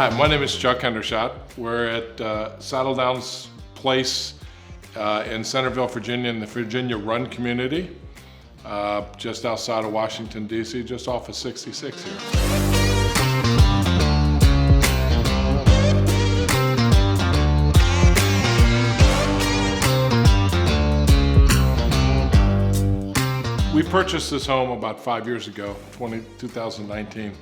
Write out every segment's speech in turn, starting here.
Hi, my name is Chuck Hendershot. We're at Saddle Downs Place in Centerville, Virginia, in the Virginia Run community, just outside of Washington, D.C., just off of 66 here. We purchased this home about 5 years ago, 2019.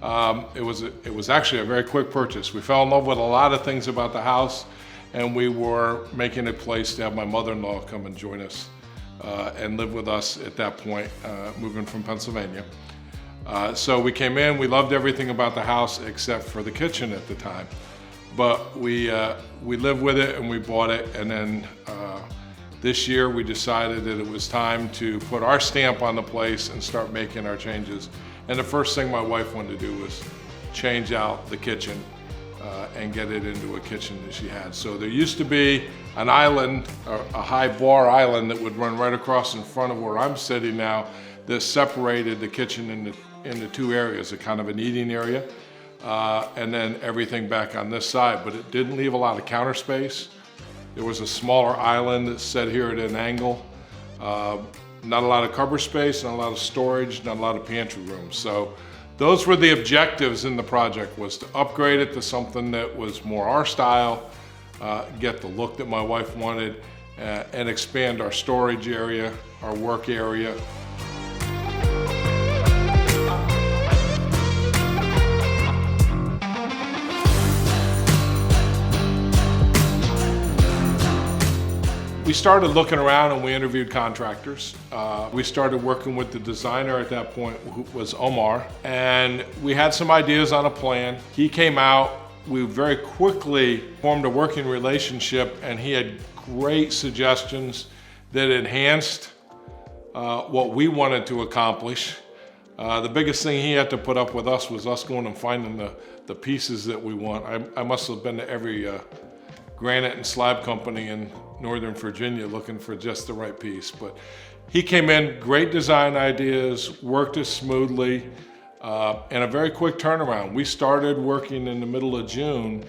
It was actually a very quick purchase. We fell in love with a lot of things about the house, and we were making a place to have my mother-in-law come and join us and live with us at that point, moving from Pennsylvania. So we came in, we loved everything about the house except for the kitchen at the time. But we lived with it and we bought it, and then this year we decided that it was time to put our stamp on the place and start making our changes. And the first thing my wife wanted to do was change out the kitchen and get it into a kitchen that she had. So there used to be an island, a high bar island that would run right across in front of where I'm sitting now that separated the kitchen into two areas, a kind of an eating area, and then everything back on this side. But it didn't leave a lot of counter space. There was a smaller island that sat here at an angle. Not a lot of cupboard space, not a lot of storage, not a lot of pantry room. So those were the objectives in the project, was to upgrade it to something that was more our style, get the look that my wife wanted, and expand our storage area, our work area. We started looking around and we interviewed contractors. We started working with the designer at that point, who was Omar, and we had some ideas on a plan. He came out, we very quickly formed a working relationship, and he had great suggestions that enhanced what we wanted to accomplish. The biggest thing he had to put up with us was us going and finding the pieces that we want. I must have been to every granite and slab company in Northern Virginia looking for just the right piece. But he came in, great design ideas, worked us smoothly, and a very quick turnaround. We started working in the middle of June,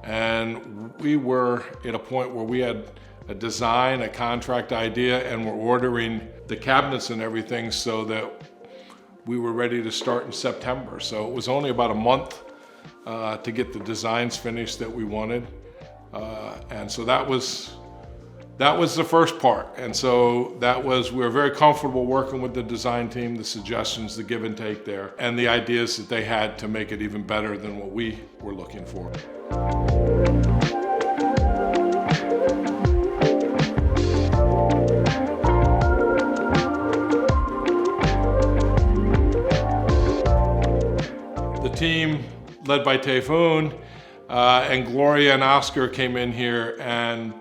and we were at a point where we had a design, a contract idea, and we're ordering the cabinets and everything so that we were ready to start in September. So it was only about a month to get the designs finished that we wanted. And so that was the first part. And so we were very comfortable working with the design team, the suggestions, the give and take there, and the ideas that they had to make it even better than what we were looking for. The team, led by Typhoon, and Gloria and Oscar, came in here, and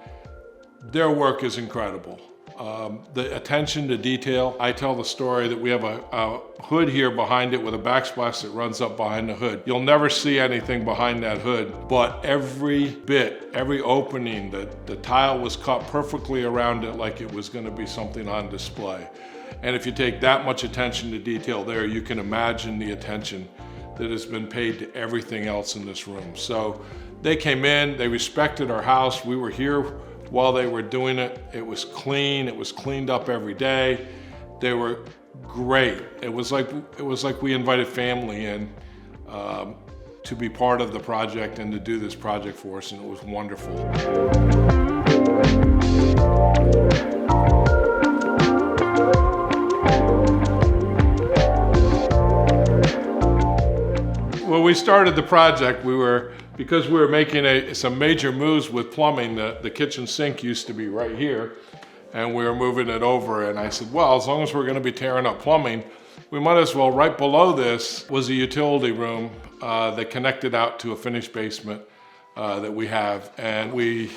their work is incredible. The attention to detail. I tell the story that we have a hood here behind it with a backsplash that runs up behind the hood. You'll never see anything behind that hood, but every bit, every opening, the tile was cut perfectly around it like it was gonna be something on display. And if you take that much attention to detail there, you can imagine the attention that has been paid to everything else in this room. So they came in, they respected our house. We were here while they were doing it. It was clean, it was cleaned up every day. They were great. It was like we invited family in to be part of the project and to do this project for us, and it was wonderful. When we started the project, because we were making some major moves with plumbing. The kitchen sink used to be right here, and we were moving it over. And I said, well, as long as we're gonna be tearing up plumbing, we might as well, right below this was a utility room that connected out to a finished basement that we have. And we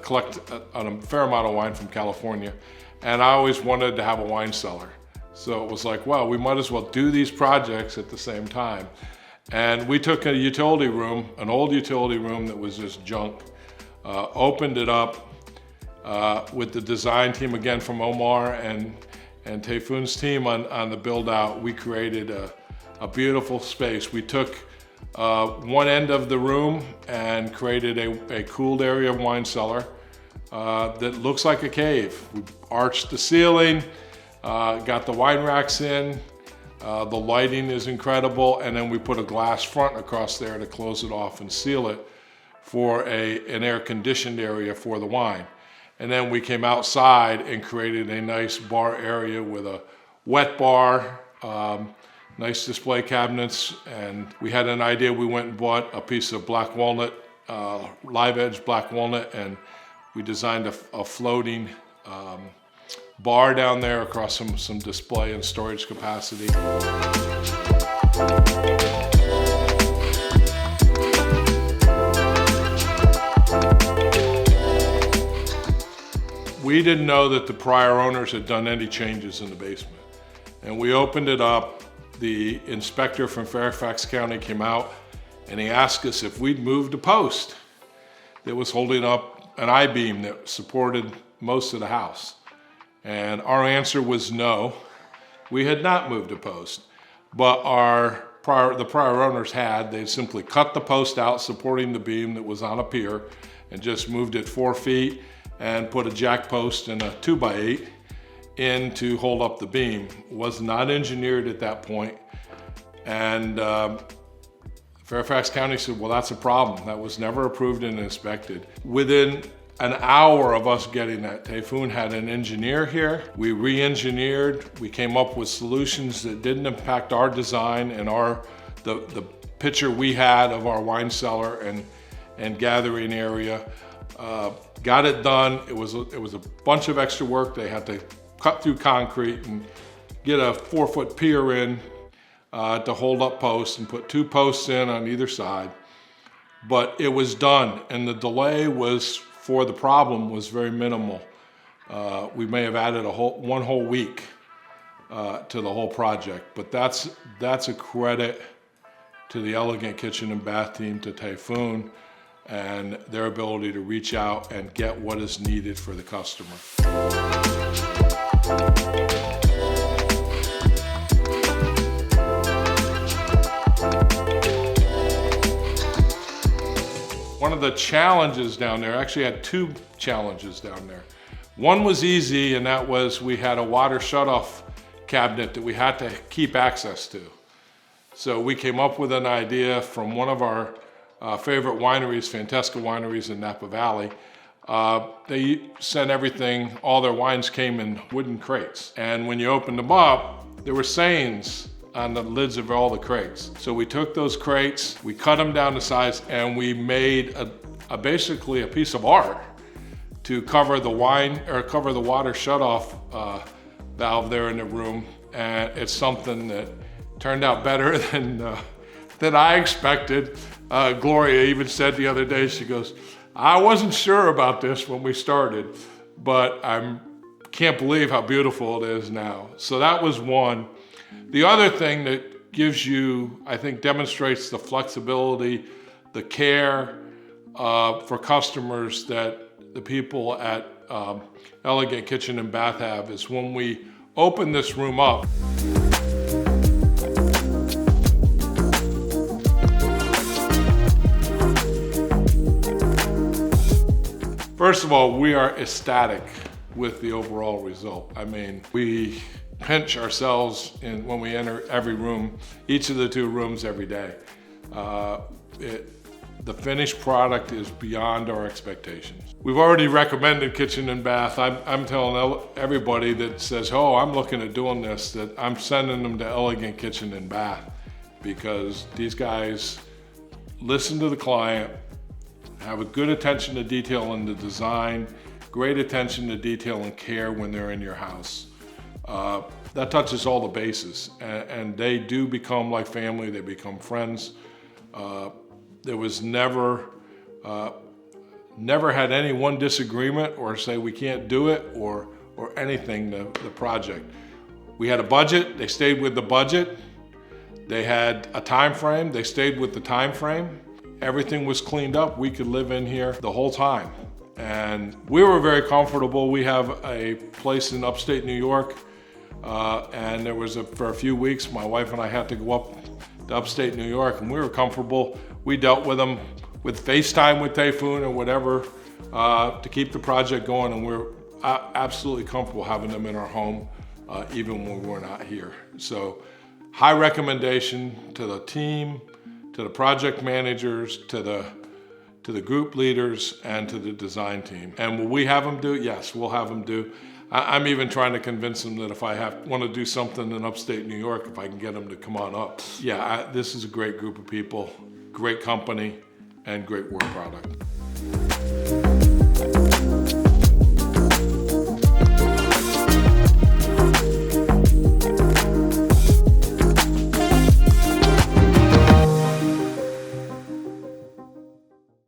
collect a fair amount of wine from California. And I always wanted to have a wine cellar. So it was like, well, we might as well do these projects at the same time. And we took a utility room, an old utility room that was just junk, opened it up with the design team, again from Omar and Typhoon's team on the build out. We created a beautiful space. We took one end of the room and created a cooled area wine cellar that looks like a cave. We arched the ceiling, got the wine racks in, the lighting is incredible, and then we put a glass front across there to close it off and seal it for an air-conditioned area for the wine. And then we came outside and created a nice bar area with a wet bar, nice display cabinets, and we had an idea. We went and bought a piece of black walnut, live edge black walnut, and we designed a floating bar down there across some display and storage capacity. We didn't know that the prior owners had done any changes in the basement. And we opened it up. The inspector from Fairfax County came out and he asked us if we'd moved a post that was holding up an I-beam that supported most of the house. And our answer was no, we had not moved a post. But the prior owners had. They simply cut the post out supporting the beam that was on a pier and just moved it 4 feet and put a jack post and a 2x8 in to hold up the beam. Was not engineered at that point. And Fairfax County said, well, that's a problem. That was never approved and inspected. Within an hour of us getting that, Typhoon had an engineer here. We re-engineered. We came up with solutions that didn't impact our design and the picture we had of our wine cellar and gathering area. Got it done. It was a bunch of extra work. They had to cut through concrete and get a 4-foot pier in to hold up posts and put 2 posts in on either side. But it was done, and the delay for the problem was very minimal. We may have added one whole week to the whole project, but that's a credit to the Elegant Kitchen and Bath team, to Typhoon, and their ability to reach out and get what is needed for the customer. One of the challenges down there, actually had 2 challenges down there. One was easy, and that was we had a water shutoff cabinet that we had to keep access to. So we came up with an idea from one of our favorite wineries, Fantasca Wineries in Napa Valley. They sent everything, all their wines came in wooden crates. And when you opened them up, there were sayings on the lids of all the crates. So we took those crates, we cut them down to size, and we made basically a piece of art to cover the water shutoff valve there in the room. And it's something that turned out better than I expected. Gloria even said the other day, she goes, I wasn't sure about this when we started, but I can't believe how beautiful it is now. So that was one. The other thing that gives you, I think, demonstrates the flexibility, the care for customers that the people at Elegant Kitchen and Bath have is when we open this room up. First of all, we are ecstatic with the overall result. I mean, we pinch ourselves when we enter every room, each of the 2 rooms every day. The finished product is beyond our expectations. We've already recommended Kitchen and Bath. I'm telling everybody that says, oh, I'm looking at doing this, that I'm sending them to Elegant Kitchen and Bath, because these guys listen to the client, have a good attention to detail in the design, great attention to detail and care when they're in your house. That touches all the bases, and they do become like family, they become friends. There was never had any one disagreement or say we can't do it or anything, the project. We had a budget, they stayed with the budget. They had a time frame, they stayed with the time frame. Everything was cleaned up. We could live in here the whole time. And we were very comfortable. We have a place in upstate New York, and for a few weeks, my wife and I had to go up to upstate New York, and we were comfortable. We dealt with them with FaceTime with Typhoon or whatever to keep the project going, and we're absolutely comfortable having them in our home even when we're not here. So high recommendation to the team, to the project managers, to the group leaders, and to the design team. And will we have them do it? Yes, we'll have them do. I'm even trying to convince them that if I want to do something in upstate New York, if I can get them to come on up. Yeah, this is a great group of people, great company, and great work product.